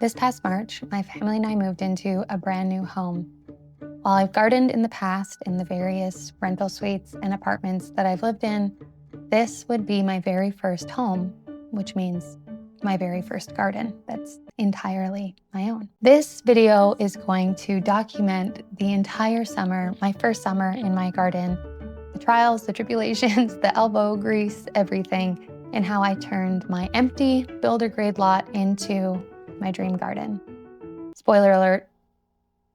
This past March, my family and I moved into a brand new home. While I've gardened in the past in the various rental suites and apartments that I've lived in, this would be my very first home, which means my very first garden that's entirely my own. This video is going to document the entire summer, my first summer in my garden, the trials, the tribulations, the elbow grease, everything, and how I turned my empty builder grade lot into my dream garden. Spoiler alert,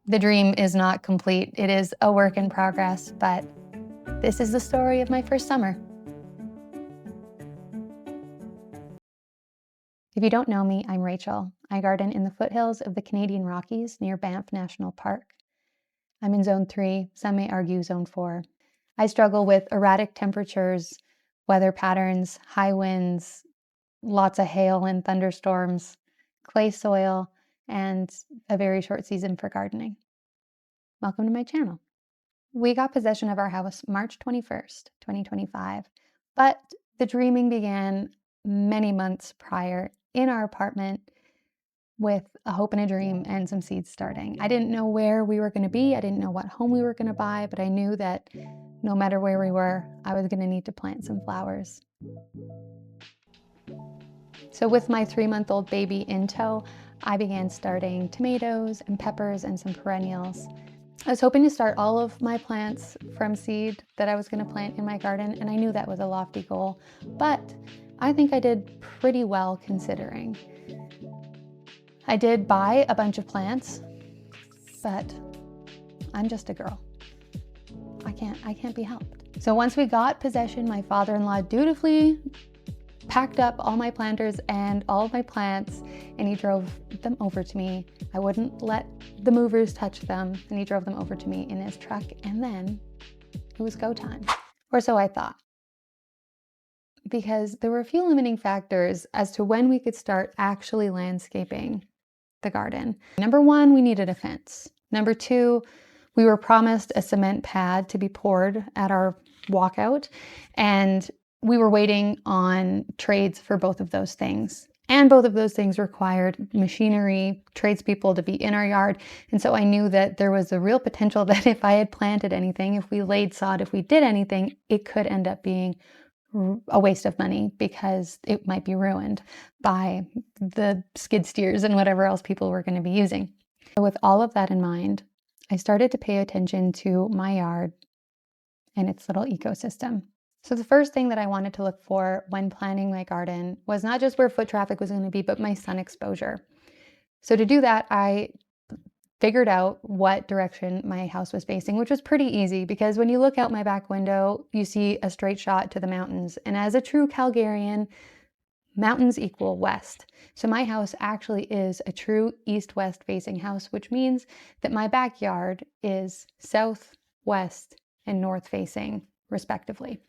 the dream is not complete. It is a work in progress, but this is the story of my first summer. If you don't know me, I'm Rachel. I garden in the foothills of the Canadian Rockies near Banff National Park. I'm in Zone 3, some may argue Zone 4. I struggle with erratic temperatures, weather patterns, high winds, lots of hail and thunderstorms, clay soil, and a very short season for gardening. Welcome to my channel. We got possession of our house March 21st, 2025, but the dreaming began many months prior in our apartment with a hope and a dream and some seeds starting. I didn't know where we were going to be. I didn't know what home we were going to buy, but I knew that no matter where we were, I was going to need to plant some flowers. So with my 3-month-old baby in tow, I began starting tomatoes and peppers and some perennials. I was hoping to start all of my plants from seed that I was going to plant in my garden, and I knew that was a lofty goal, but I think I did pretty well considering. I did buy a bunch of plants, but I'm just a girl. I can't be helped. So once we got possession, my father-in-law dutifully packed up all my planters and all of my plants, and he drove them over to me. I wouldn't let the movers touch them, and he drove them over to me in his truck, and then it was go time. Or so I thought. Because there were a few limiting factors as to when we could start actually landscaping the garden. Number one, we needed a fence. Number two, we were promised a cement pad to be poured at our walkout, and we were waiting on trades for both of those things. And both of those things required machinery, tradespeople to be in our yard. And so I knew that there was a real potential that if I had planted anything, if we laid sod, if we did anything, it could end up being a waste of money because it might be ruined by the skid steers and whatever else people were going to be using. So with all of that in mind, I started to pay attention to my yard and its little ecosystem. So the first thing that I wanted to look for when planning my garden was not just where foot traffic was going to be, but my sun exposure. So to do that, I figured out what direction my house was facing, which was pretty easy because when you look out my back window, you see a straight shot to the mountains. And as a true Calgarian, mountains equal west. So my house actually is a true east-west facing house, which means that my backyard is south, west, and north facing, respectively.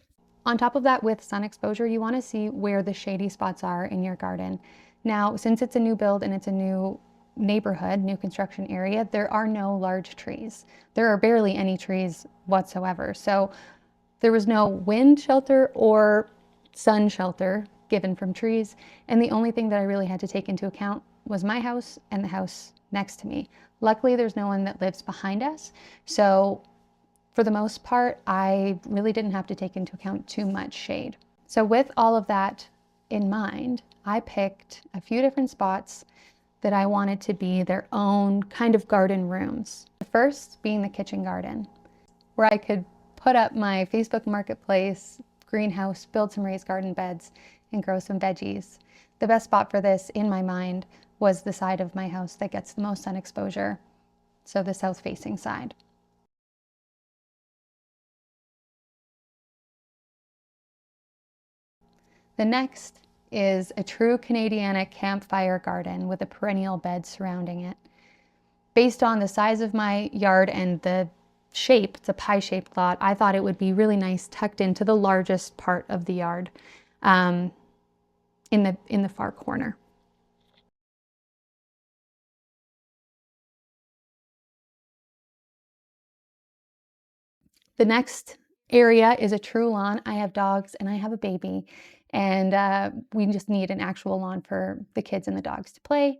On top of that, with sun exposure, you want to see where the shady spots are in your garden. Now, since it's a new build and it's a new neighborhood, new construction area, there are no large trees. There are barely any trees whatsoever. So there was no wind shelter or sun shelter given from trees. And the only thing that I really had to take into account was my house and the house next to me. Luckily, there's no one that lives behind us. So for the most part, I really didn't have to take into account too much shade. So with all of that in mind, I picked a few different spots that I wanted to be their own kind of garden rooms. The first being the kitchen garden, where I could put up my Facebook Marketplace greenhouse, build some raised garden beds, and grow some veggies. The best spot for this, in my mind, was the side of my house that gets the most sun exposure, so the south-facing side. The next is a true Canadianic campfire garden with a perennial bed surrounding it. Based on the size of my yard and the shape, it's a pie-shaped lot, I thought it would be really nice tucked into the largest part of the yard in the far corner. The next area is a true lawn. I have dogs and I have a baby, and we just need an actual lawn for the kids and the dogs to play.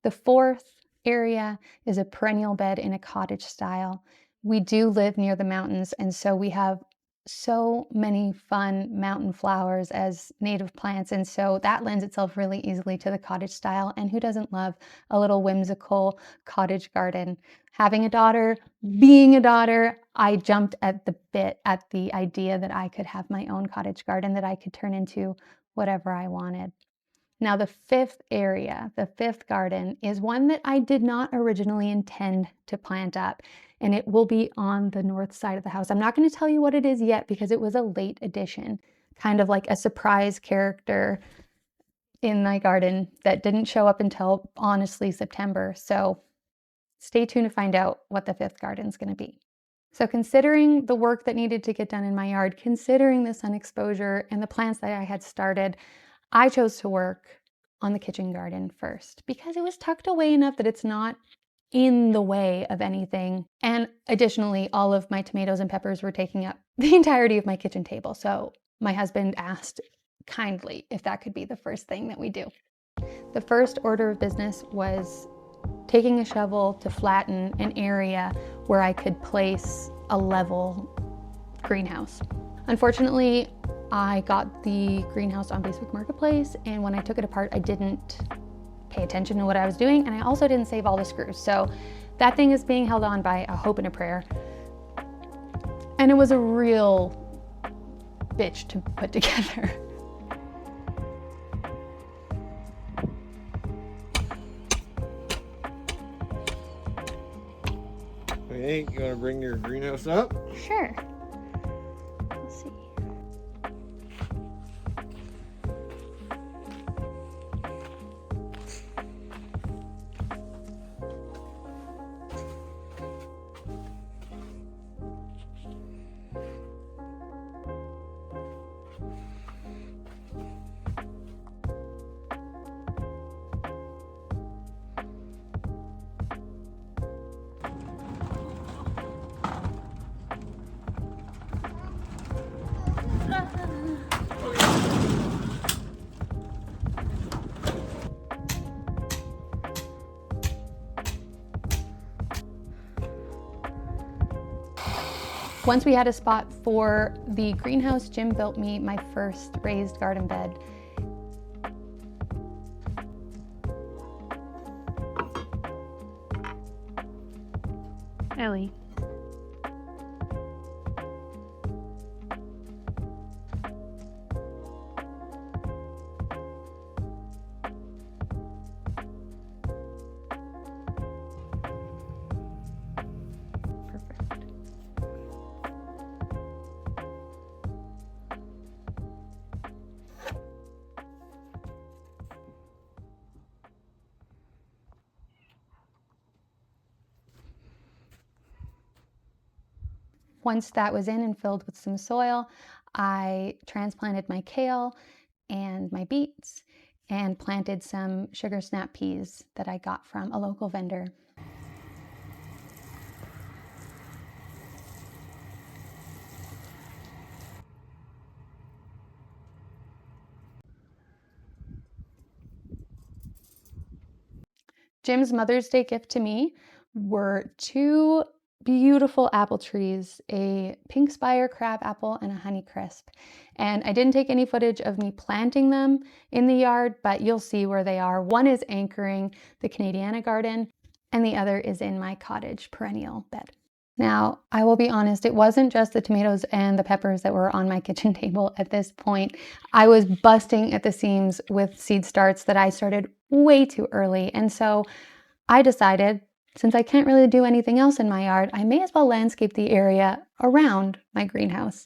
The fourth area is a perennial bed in a cottage style. We do live near the mountains, and so we have so many fun mountain flowers as native plants, and so that lends itself really easily to the cottage style. And who doesn't love a little whimsical cottage garden? Having a daughter, being a daughter, I jumped at the bit at the idea that I could have my own cottage garden that I could turn into whatever I wanted. Now, the fifth area, the fifth garden, is one that I did not originally intend to plant up, and it will be on the north side of the house. I'm not going to tell you what it is yet because it was a late addition, kind of like a surprise character in my garden that didn't show up until, honestly, September. So stay tuned to find out what the fifth garden is going to be. So considering the work that needed to get done in my yard, considering the sun exposure and the plants that I had started, I chose to work on the kitchen garden first because it was tucked away enough that it's not in the way of anything. And additionally, all of my tomatoes and peppers were taking up the entirety of my kitchen table. So my husband asked kindly if that could be the first thing that we do. The first order of business was taking a shovel to flatten an area where I could place a level greenhouse. Unfortunately, I got the greenhouse on Facebook Marketplace, and when I took it apart, I didn't pay attention to what I was doing, and I also didn't save all the screws. So that thing is being held on by a hope and a prayer. And it was a real bitch to put together. Okay, you want to bring your greenhouse up? Sure. Let's see. Once we had a spot for the greenhouse, Jim built me my first raised garden bed. Ellie. Once that was in and filled with some soil, I transplanted my kale and my beets and planted some sugar snap peas that I got from a local vendor. Jim's Mother's Day gift to me were two beautiful apple trees, a pink spire crab apple and a Honeycrisp. And I didn't take any footage of me planting them in the yard, but you'll see where they are. One is anchoring the Canadiana garden and the other is in my cottage perennial bed. Now, I will be honest, it wasn't just the tomatoes and the peppers that were on my kitchen table at this point. I was busting at the seams with seed starts that I started way too early. And so I decided, since I can't really do anything else in my yard, I may as well landscape the area around my greenhouse.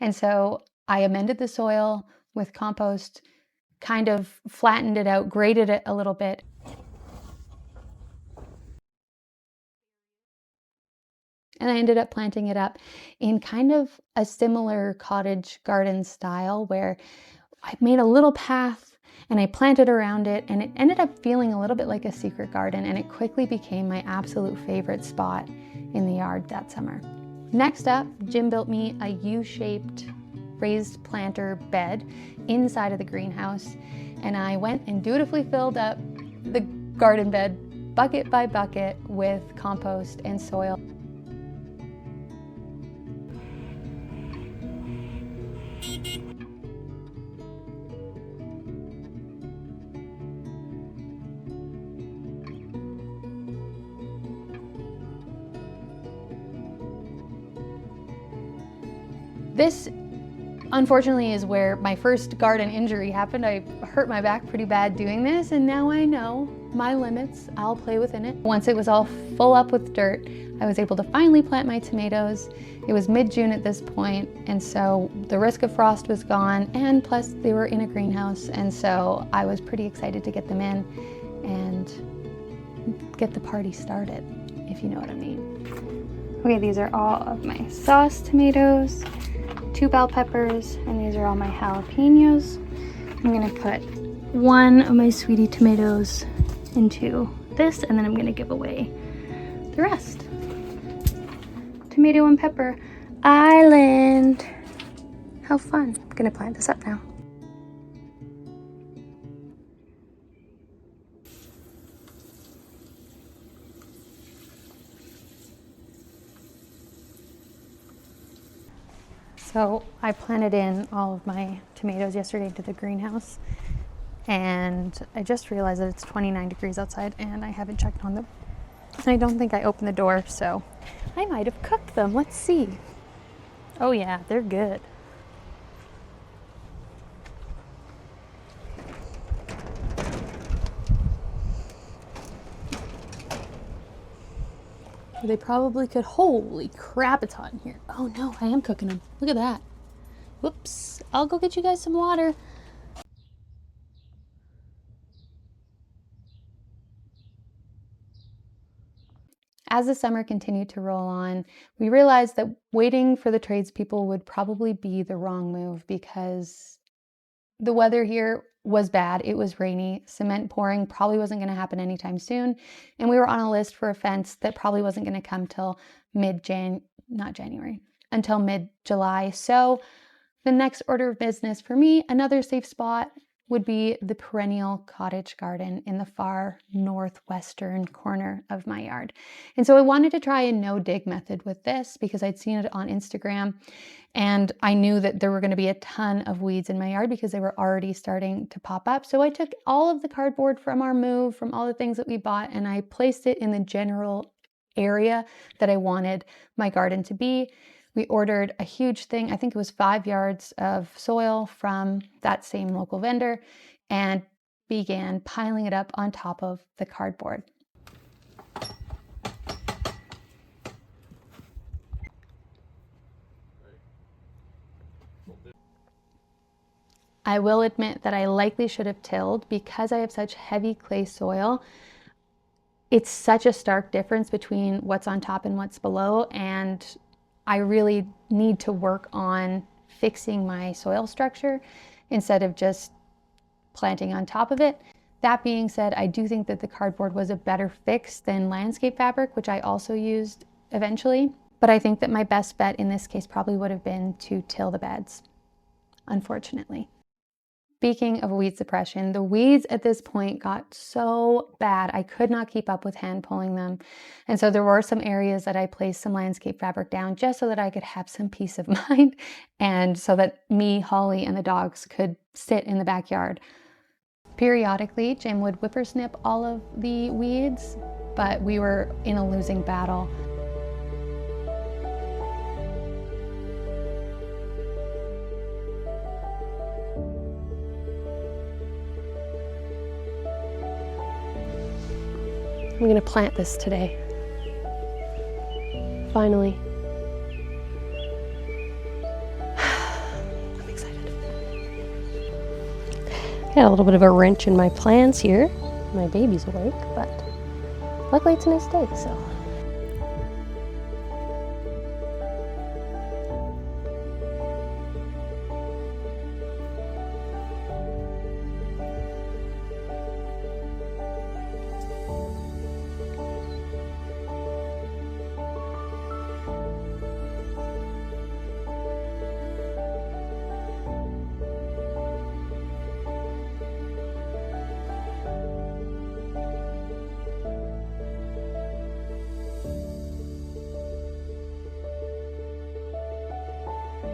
And so I amended the soil with compost, kind of flattened it out, graded it a little bit. And I ended up planting it up in kind of a similar cottage garden style where I made a little path and I planted around it, and it ended up feeling a little bit like a secret garden, and it quickly became my absolute favorite spot in the yard that summer. Next up, Jim built me a U-shaped raised planter bed inside of the greenhouse, and I went and dutifully filled up the garden bed bucket by bucket with compost and soil. This, unfortunately, is where my first garden injury happened. I hurt my back pretty bad doing this, and now I know my limits. I'll play within it. Once it was all full up with dirt, I was able to finally plant my tomatoes. It was mid-June at this point, and so the risk of frost was gone, and plus they were in a greenhouse, and so I was pretty excited to get them in and get the party started, if you know what I mean. Okay, these are all of my sauce tomatoes, 2 bell peppers, and these are all my jalapenos. I'm gonna put 1 of my sweetie tomatoes into this, and then I'm gonna give away the rest. Tomato and pepper island. How fun. I'm gonna plant this up now. So I planted in all of my tomatoes yesterday to the greenhouse, and I just realized that it's 29 degrees outside and I haven't checked on them. And I don't think I opened the door, so I might have cooked them. Let's see. Oh yeah, they're good. They probably could. Holy crap, it's hot in here. Oh no, I am cooking them. Look at that. Whoops. I'll go get you guys some water. As the summer continued to roll on, we realized that waiting for the tradespeople would probably be the wrong move because the weather here was bad. It was rainy. Cement pouring probably wasn't going to happen anytime soon. And we were on a list for a fence that probably wasn't going to come till until mid-July. So the next order of business for me, another safe spot, would be the perennial cottage garden in the far northwestern corner of my yard. And so I wanted to try a no-dig method with this because I'd seen it on Instagram, and I knew that there were going to be a ton of weeds in my yard because they were already starting to pop up. So I took all of the cardboard from our move, from all the things that we bought, and I placed it in the general area that I wanted my garden to be. We ordered a huge thing, I think it was 5 yards of soil from that same local vendor, and began piling it up on top of the cardboard. I will admit that I likely should have tilled because I have such heavy clay soil. It's such a stark difference between what's on top and what's below, and I really need to work on fixing my soil structure instead of just planting on top of it. That being said, I do think that the cardboard was a better fix than landscape fabric, which I also used eventually. But I think that my best bet in this case probably would have been to till the beds, unfortunately. Speaking of weed suppression, the weeds at this point got so bad I could not keep up with hand pulling them. And so there were some areas that I placed some landscape fabric down just so that I could have some peace of mind and so that me, Holly, and the dogs could sit in the backyard. Periodically, Jim would whippersnip all of the weeds, but we were in a losing battle. I'm gonna plant this today. Finally. I'm excited. Got a little bit of a wrench in my plans here. My baby's awake, but luckily it's a nice day, so.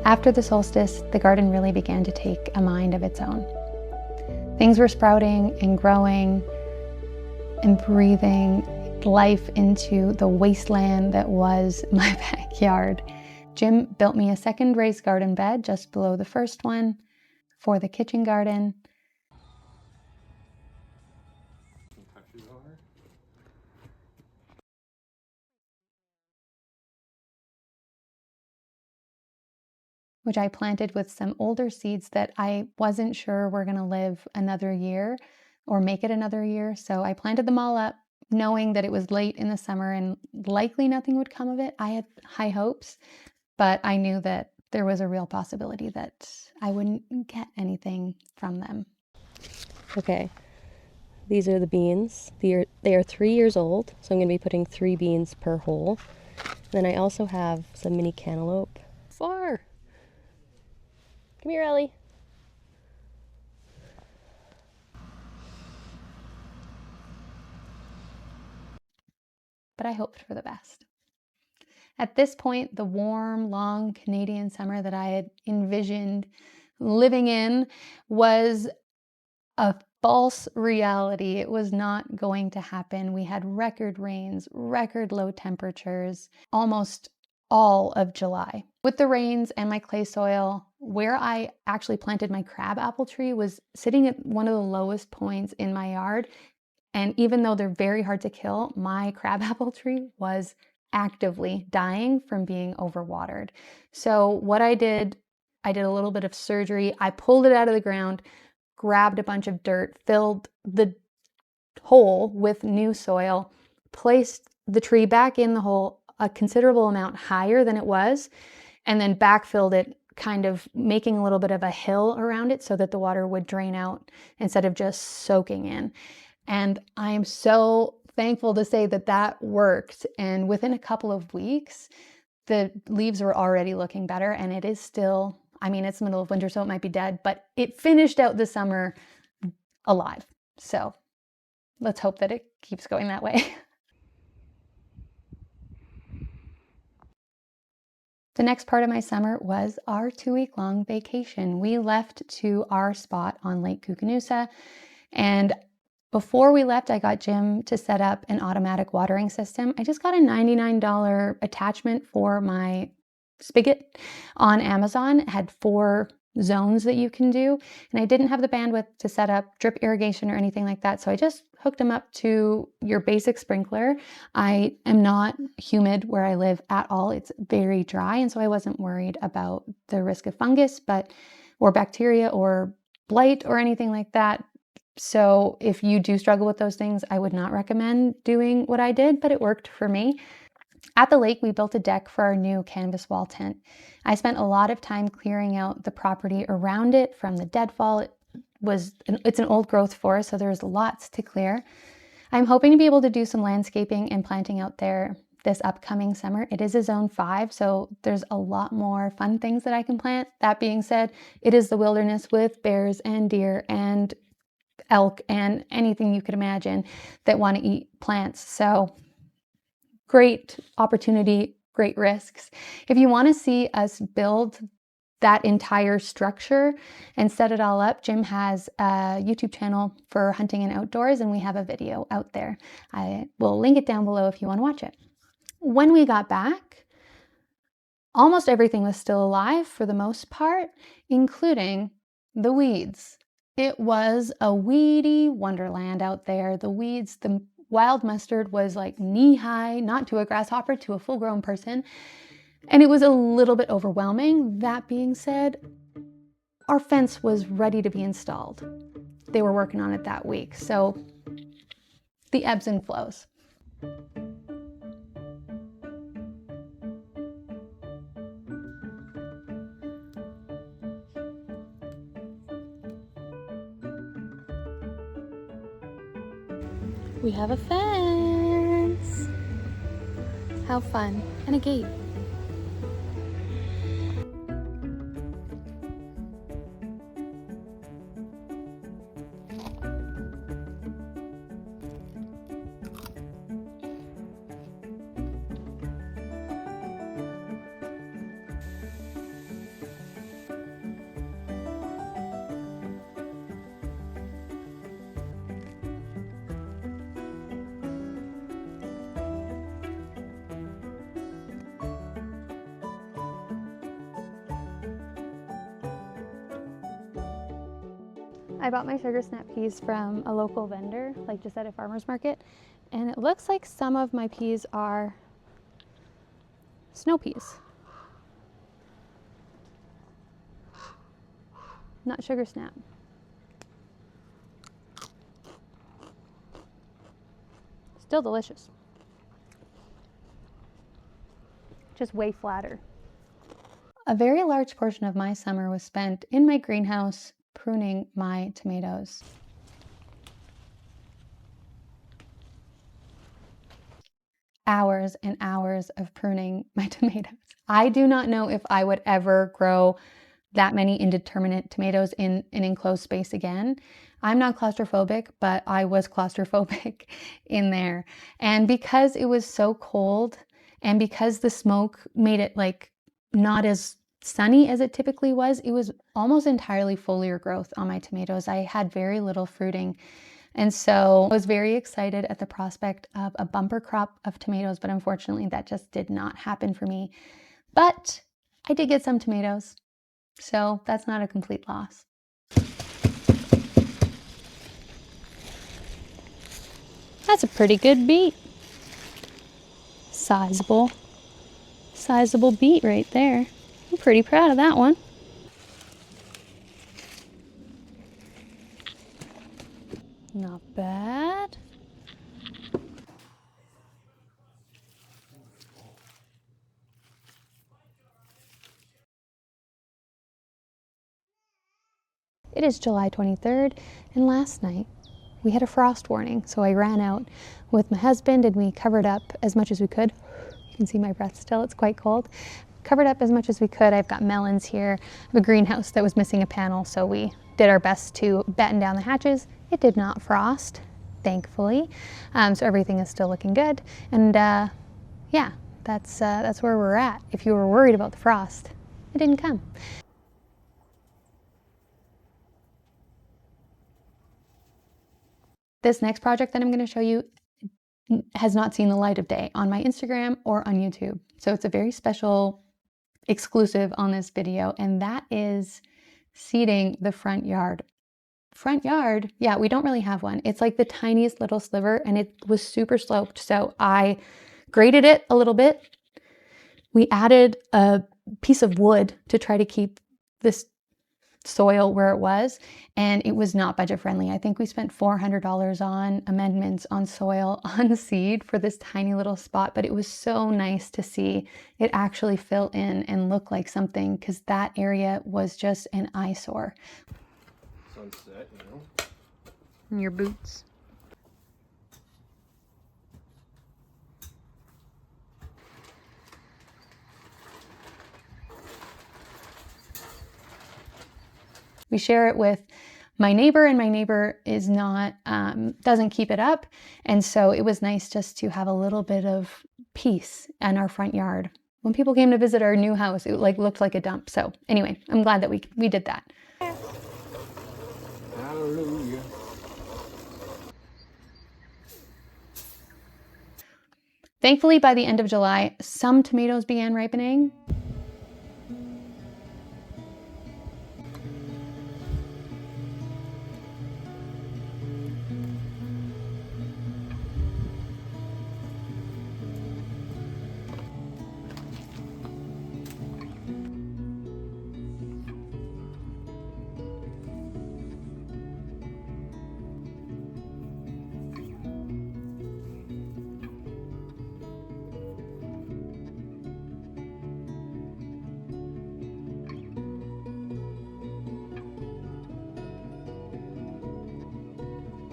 After the solstice, the garden really began to take a mind of its own. Things were sprouting and growing and breathing life into the wasteland that was my backyard. Jim built me a second raised garden bed just below the first one for the kitchen garden. Which I planted with some older seeds that I wasn't sure were going to live another year or make it another year. So I planted them all up, knowing that it was late in the summer and likely nothing would come of it. I had high hopes, but I knew that there was a real possibility that I wouldn't get anything from them. Okay, these are the beans. They are 3 years old, so I'm going to be putting 3 beans per hole. Then I also have some mini cantaloupe. Far! Come here, Ellie. But I hoped for the best. At this point, the warm, long Canadian summer that I had envisioned living in was a false reality. It was not going to happen. We had record rains, record low temperatures, almost all of July. With the rains and my clay soil, where I actually planted my crabapple tree was sitting at one of the lowest points in my yard. And even though they're very hard to kill, my crabapple tree was actively dying from being overwatered. So what I did a little bit of surgery. I pulled it out of the ground, grabbed a bunch of dirt, filled the hole with new soil, placed the tree back in the hole a considerable amount higher than it was, and then backfilled it, kind of making a little bit of a hill around it so that the water would drain out instead of just soaking in. And I am so thankful to say that that worked. And within a couple of weeks, the leaves were already looking better, and it is still, I mean, it's the middle of winter, so it might be dead, but it finished out the summer alive. So let's hope that it keeps going that way. The next part of my summer was our 2-week-long vacation. We left to our spot on Lake Koocanusa, and before we left, I got Jim to set up an automatic watering system. I just got a $99 attachment for my spigot on Amazon. It had 4 zones that you can do, and I didn't have the bandwidth to set up drip irrigation or anything like that, so I just hooked them up to your basic sprinkler. I am not humid where I live at all. It's very dry, and so I wasn't worried about the risk of fungus or bacteria or blight or anything like that. So if you do struggle with those things, I would not recommend doing what I did, but it worked for me. At the lake, we built a deck for our new canvas wall tent. I spent a lot of time clearing out the property around it from the deadfall. It's an old growth forest, so there's lots to clear. I'm hoping to be able to do some landscaping and planting out there this upcoming summer. It is a zone 5, so there's a lot more fun things that I can plant. That being said, it is the wilderness with bears and deer and elk and anything you could imagine that want to eat plants. So great opportunity, great risks. If you want to see us build that entire structure and set it all up, Jim has a YouTube channel for hunting and outdoors, and we have a video out there. I will link it down below if you want to watch it. When we got back, almost everything was still alive for the most part, including the weeds. It was a weedy wonderland out there. The weeds, the wild mustard was like knee-high, not to a grasshopper, to a full-grown person. And it was a little bit overwhelming. That being said, our fence was ready to be installed. They were working on it that week. So the ebbs and flows. We have a fence. How fun. And a gate. I bought my sugar snap peas from a local vendor, like just at a farmer's market, and it looks like some of my peas are snow peas, not sugar snap. Still delicious. Just way flatter. A very large portion of my summer was spent in my greenhouse pruning my tomatoes. Hours and hours of pruning my tomatoes. I do not know if I would ever grow that many indeterminate tomatoes in an enclosed space again. I'm not claustrophobic, but I was claustrophobic in there. And because it was so cold and because the smoke made it like not as sunny as it typically was, it was almost entirely foliar growth on my tomatoes. I had very little fruiting. And so I was very excited at the prospect of a bumper crop of tomatoes, but unfortunately that just did not happen for me. But I did get some tomatoes, so that's not a complete loss. That's a pretty good beet. Sizable beet right there. I'm pretty proud of that one. Not bad. It is July 23rd, and last night we had a frost warning, so I ran out with my husband and we covered up as much as we could. You can see my breath still, it's quite cold. Covered up as much as we could. I've got melons here. I have a greenhouse that was missing a panel, so we did our best to batten down the hatches. It did not frost, thankfully, so everything is still looking good. And yeah, that's where we're at. If you were worried about the frost, it didn't come. This next project that I'm going to show you has not seen the light of day on my Instagram or on YouTube. So it's a very special exclusive on this video, and that is seeding the front yard. Front yard? Yeah, we don't really have one. It's like the tiniest little sliver, and it was super sloped. So I graded it a little bit. We added a piece of wood to try to keep this soil where it was, and it was not budget friendly. I think we spent $400 on amendments, on soil, on seed for this tiny little spot, but it was so nice to see it actually fill in and look like something, because that area was just an eyesore. Sunset, you know. And your boots. We share it with my neighbor, and my neighbor is not, doesn't keep it up. And so it was nice just to have a little bit of peace in our front yard. When people came to visit our new house, it like looked like a dump. So anyway, I'm glad that we did that. Hallelujah. Thankfully, by the end of July, some tomatoes began ripening.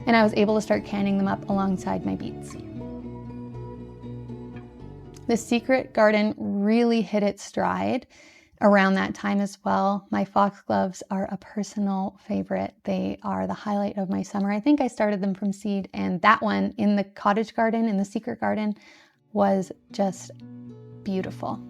And I was able to start canning them up alongside my beets. The secret garden really hit its stride around that time as well. My foxgloves are a personal favorite. They are the highlight of my summer. I think I started them from seed, and that one in the cottage garden, in the secret garden, was just beautiful.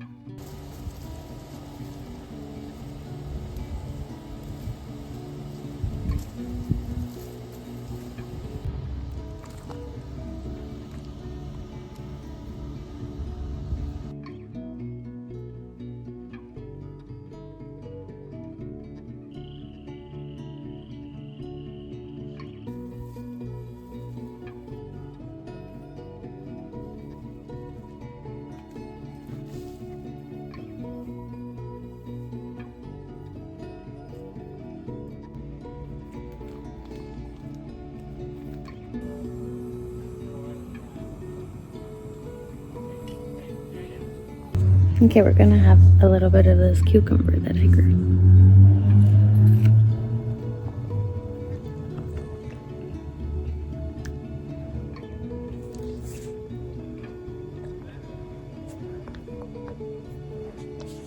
Okay, we're gonna have a little bit of this cucumber that I grew.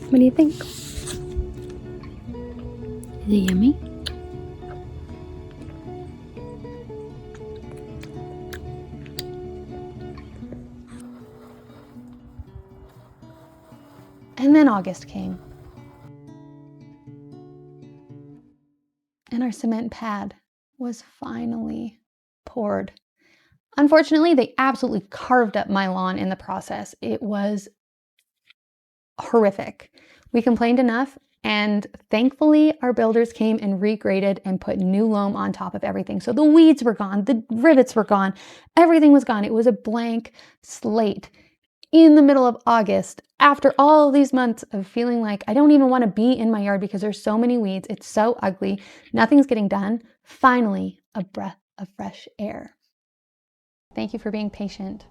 What do you think? Is it yummy? And then August came. And our cement pad was finally poured. Unfortunately, they absolutely carved up my lawn in the process. It was horrific. We complained enough, and thankfully our builders came and regraded and put new loam on top of everything. So the weeds were gone, the rivets were gone, everything was gone. It was a blank slate in the middle of August, after all of these months of feeling like I don't even want to be in my yard because there's so many weeds. It's so ugly. Nothing's getting done. Finally, a breath of fresh air. Thank you for being patient.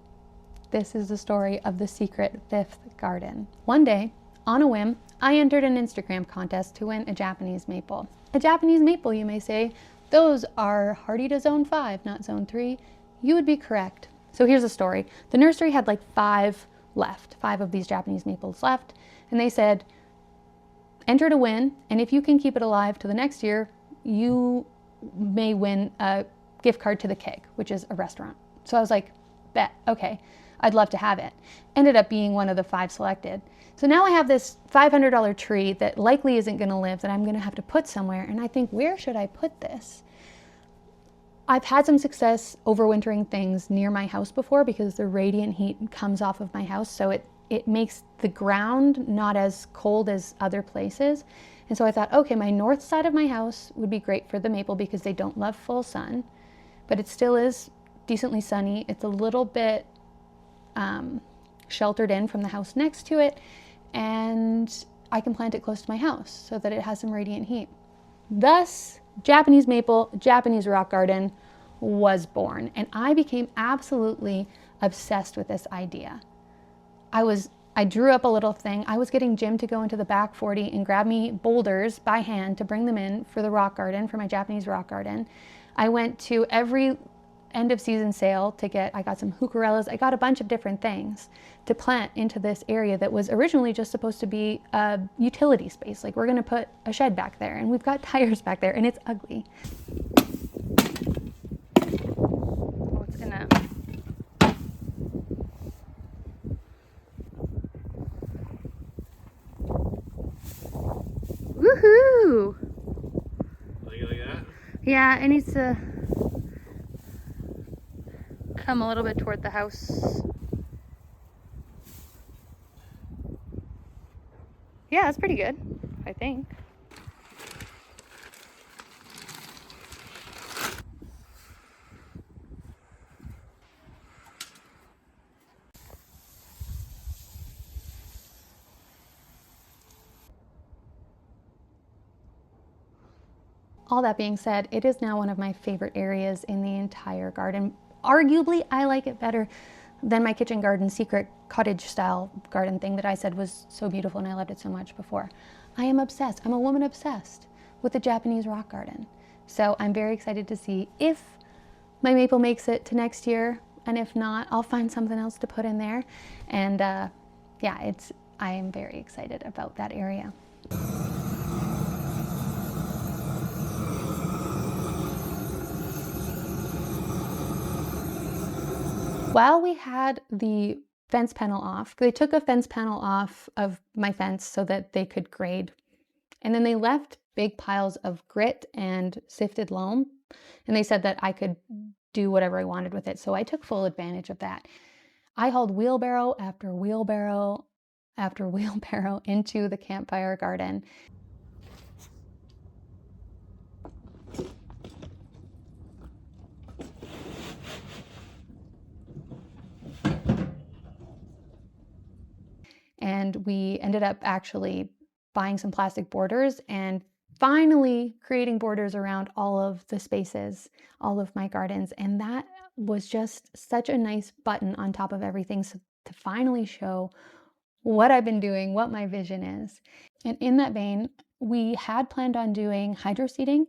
This is the story of the secret 5th garden. One day, on a whim, I entered an Instagram contest to win a Japanese maple. A Japanese maple, you may say. Those are hardy to zone 5, not zone 3. You would be correct. So here's the story. The nursery had like 5 left, 5 of these Japanese maples left. And they said, enter to win, and if you can keep it alive to the next year, you may win a gift card to the Keg, which is a restaurant. So I was like, bet, okay, I'd love to have it. Ended up being one of the 5 selected. So now I have this $500 tree that likely isn't going to live, that I'm going to have to put somewhere. And I think, where should I put this? I've had some success overwintering things near my house before because the radiant heat comes off of my house. So it makes the ground not as cold as other places. And so I thought, okay, my north side of my house would be great for the maple because they don't love full sun, but it still is decently sunny. It's a little bit sheltered in from the house next to it, and I can plant it close to my house so that it has some radiant heat. Thus, Japanese maple, Japanese rock garden was born, and I became absolutely obsessed with this idea. I drew up a little thing. I was getting Jim to go into the back 40 and grab me boulders by hand to bring them in for the rock garden, for my Japanese rock garden. I went to every end of season sale I got some heucherellas. I got a bunch of different things to plant into this area that was originally just supposed to be a utility space. Like, we're going to put a shed back there, and we've got tires back there, and it's ugly. What's in it? Woohoo! Like that? Yeah, it needs to come a little bit toward the house. Yeah, that's pretty good, I think. All that being said, it is now one of my favorite areas in the entire garden. Arguably, I like it better than my kitchen garden secret cottage style garden thing that I said was so beautiful and I loved it so much before. I am obsessed. I'm a woman obsessed with the Japanese rock garden. So I'm very excited to see if my maple makes it to next year, and if not, I'll find something else to put in there. And yeah, I am very excited about that area. While we had the fence panel off, they took a fence panel off of my fence so that they could grade. And then they left big piles of grit and sifted loam. And they said that I could do whatever I wanted with it. So I took full advantage of that. I hauled wheelbarrow after wheelbarrow after wheelbarrow into the campfire garden. And we ended up actually buying some plastic borders and finally creating borders around all of the spaces, all of my gardens. And that was just such a nice button on top of everything, so to finally show what I've been doing, what my vision is. And in that vein, we had planned on doing hydro seeding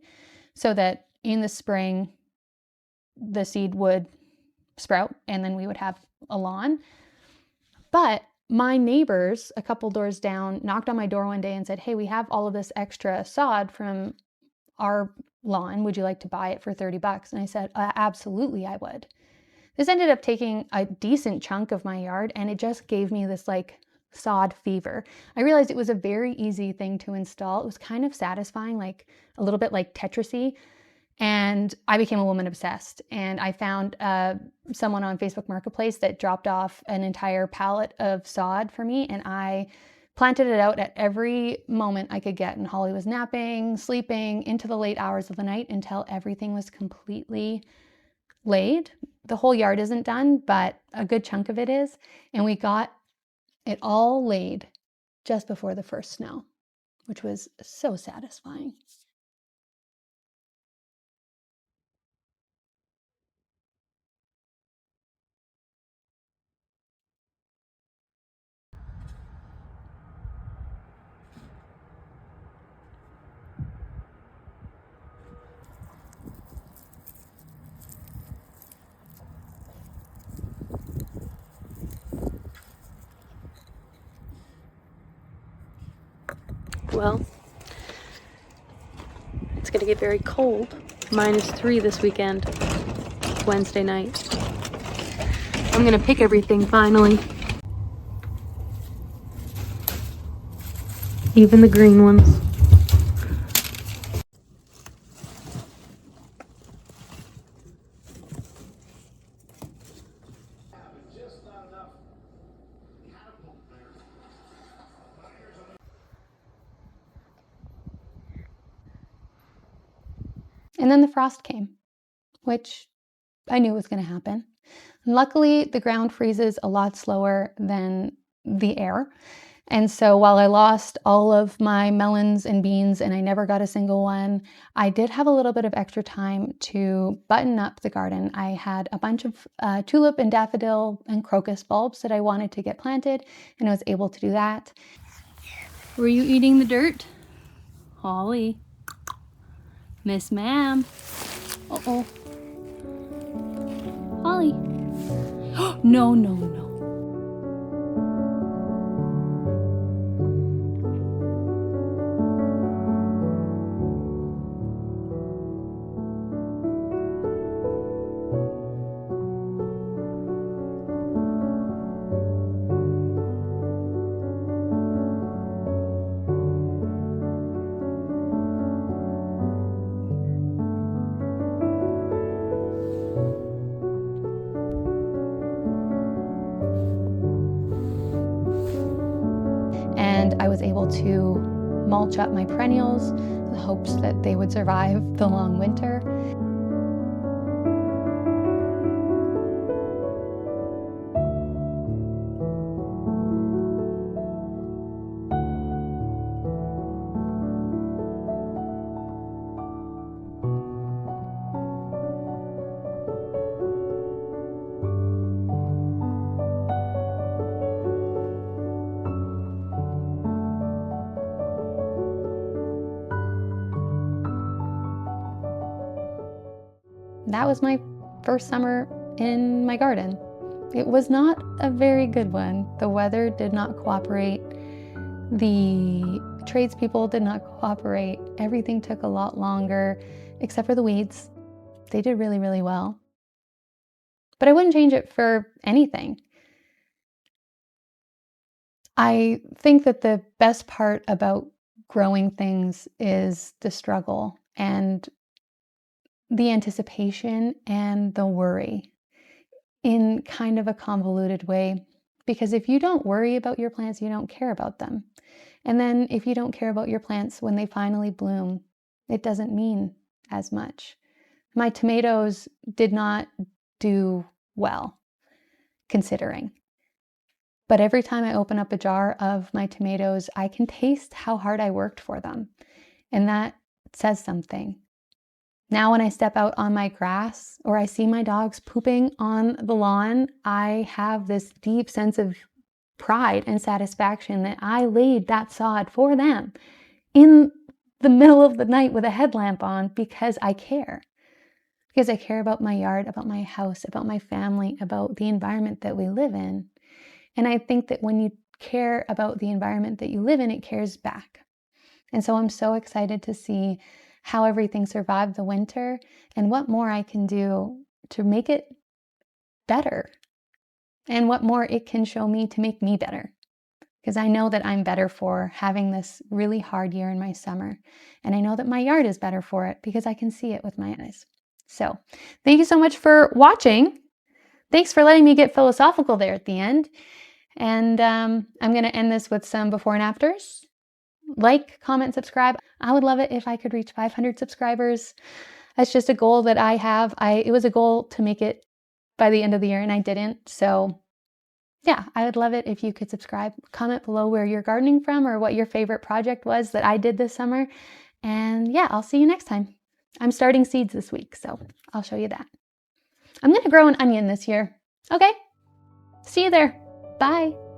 so that in the spring, the seed would sprout and then we would have a lawn. But my neighbors, a couple doors down, knocked on my door one day and said, "Hey, we have all of this extra sod from our lawn. Would you like to buy it for $30?" And I said, absolutely, I would. This ended up taking a decent chunk of my yard, and it just gave me this like sod fever. I realized it was a very easy thing to install. It was kind of satisfying, like a little bit like Tetrisy. And I became a woman obsessed. And I found someone on Facebook Marketplace that dropped off an entire pallet of sod for me, and I planted it out at every moment I could get. And Holly was napping, sleeping into the late hours of the night until everything was completely laid. The whole yard isn't done, but a good chunk of it is. And we got it all laid just before the first snow, which was so satisfying. Well, it's going to get very cold. -3 this weekend, Wednesday night. I'm going to pick everything finally. Even the green ones. And then the frost came, which I knew was going to happen. Luckily, the ground freezes a lot slower than the air. And so while I lost all of my melons and beans and I never got a single one, I did have a little bit of extra time to button up the garden. I had a bunch of tulip and daffodil and crocus bulbs that I wanted to get planted, and I was able to do that. Were you eating the dirt? Holly. Miss Ma'am. Uh-oh. Holly. No, no, no. And I was able to mulch up my perennials in the hopes that they would survive the long winter. That was my first summer in my garden. It was not a very good one. The weather did not cooperate. The tradespeople did not cooperate. Everything took a lot longer, except for the weeds. They did really, really well. But I wouldn't change it for anything. I think that the best part about growing things is the struggle and the anticipation and the worry in kind of a convoluted way. Because if you don't worry about your plants, you don't care about them. And then if you don't care about your plants when they finally bloom, it doesn't mean as much. My tomatoes did not do well, considering. But every time I open up a jar of my tomatoes, I can taste how hard I worked for them. And that says something. Now when I step out on my grass or I see my dogs pooping on the lawn, I have this deep sense of pride and satisfaction that I laid that sod for them in the middle of the night with a headlamp on because I care. Because I care about my yard, about my house, about my family, about the environment that we live in. And I think that when you care about the environment that you live in, it cares back. And so I'm so excited to see how everything survived the winter and what more I can do to make it better and what more it can show me to make me better. Because I know that I'm better for having this really hard year in my summer. And I know that my yard is better for it because I can see it with my eyes. So thank you so much for watching. Thanks for letting me get philosophical there at the end. And I'm going to end this with some before and afters. Like, comment, subscribe. I would love it if I could reach 500 subscribers. That's just a goal that I have. It was a goal to make it by the end of the year and I didn't. So yeah, I would love it if you could subscribe. Comment below where you're gardening from or what your favorite project was that I did this summer. And yeah, I'll see you next time. I'm starting seeds this week, so I'll show you that. I'm going to grow an onion this year. Okay, see you there. Bye.